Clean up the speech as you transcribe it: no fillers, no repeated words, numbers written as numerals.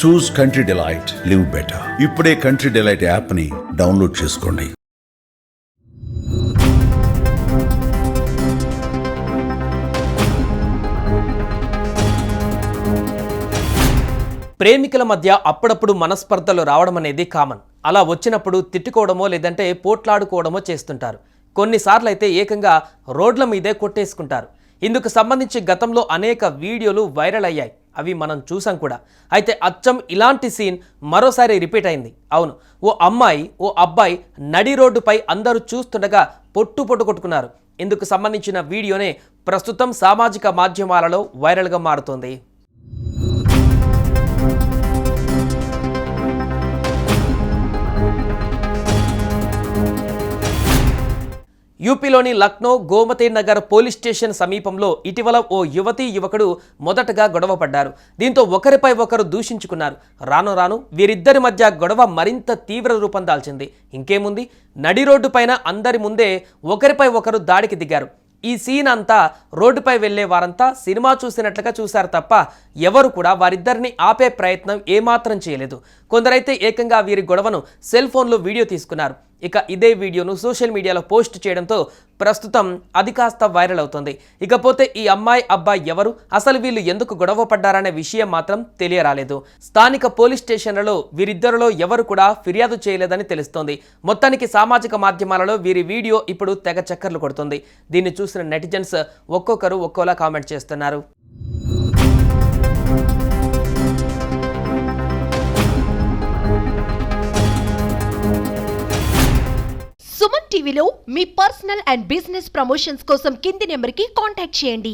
చూస్ country delight, live better. ఇప్పుడే country delight app ని download చేసుకోండి. ప్రేమికుల మధ్య అప్పుడప్పుడు మనస్పర్ధలు రావడం అనేది కామన్. అలా వచ్చినప్పుడు తిట్టుకోవడమో లేదంటే పోట్లాడుకోవడమో చేస్తుంటారు. కొన్నిసార్లు అయితే ఏకంగా రోడ్ల మీదే కొట్టేసుకుంటారు. ఇందుకు సంబంధించి గతంలో అనేక వీడియోలు వైరల్ అయ్యాయి. అవి మనం చూసాం కూడా. అయితే అచ్చం ఇలాంటి సీన్ మరోసారి రిపీట్ అయింది. అవును, ఓ అమ్మాయి ఓ అబ్బాయి నడి రోడ్డుపై అందరూ చూస్తుండగా పొట్టు కొట్టుకున్నారు. ఇందుకు సంబంధించిన వీడియోనే ప్రస్తుతం సామాజిక మాధ్యమాలలో వైరల్గా మారుతోంది. యూపీలోని లక్నో గోమతి నగర్ పోలీస్ స్టేషన్ సమీపంలో ఇటీవల ఓ యువతీ యువకుడు మొదటగా గొడవ పడ్డారు. దీంతో ఒకరిపై ఒకరు దూషించుకున్నారు. రాను రాను వీరిద్దరి మధ్య గొడవ మరింత తీవ్ర రూపం దాల్చింది. ఇంకేముంది, నడి రోడ్డు పైన అందరి ముందే ఒకరిపై ఒకరు దాడికి దిగారు. ఈ సీన్ అంతా రోడ్డుపై వెళ్లే వారంతా సినిమా చూసినట్లుగా చూశారు తప్ప ఎవరు కూడా వారిద్దరిని ఆపే ప్రయత్నం ఏమాత్రం చేయలేదు. కొందరైతే ఏకంగా వీరి గొడవను సెల్ ఫోన్లో వీడియో తీసుకున్నారు. ఇక ఇదే వీడియోను సోషల్ మీడియాలో పోస్ట్ చేయడంతో ప్రస్తుతం అది కాస్త వైరల్ అవుతుంది. ఇకపోతే ఈ అమ్మాయి అబ్బాయి ఎవరు, అసలు వీళ్ళు ఎందుకు గొడవ పడ్డారనే విషయం మాత్రం తెలియరాలేదు. స్థానిక పోలీస్ స్టేషన్లలో వీరిద్దరిలో ఎవరు కూడా ఫిర్యాదు చేయలేదని తెలుస్తోంది. మొత్తానికి సామాజిక మాధ్యమాలలో వీరి వీడియో ఇప్పుడు తెగ చక్కర్లు కొడుతుంది. దీన్ని చూసిన నెటిజన్స్ ఒక్కొక్కరు ఒక్కోలా కామెంట్ చేస్తున్నారు. సుమన్ టీవీలో మీ పర్సనల్ అండ్ బిజినెస్ ప్రమోషన్స్ కోసం కింది నెంబర్కి కాంటాక్ట్ చేయండి.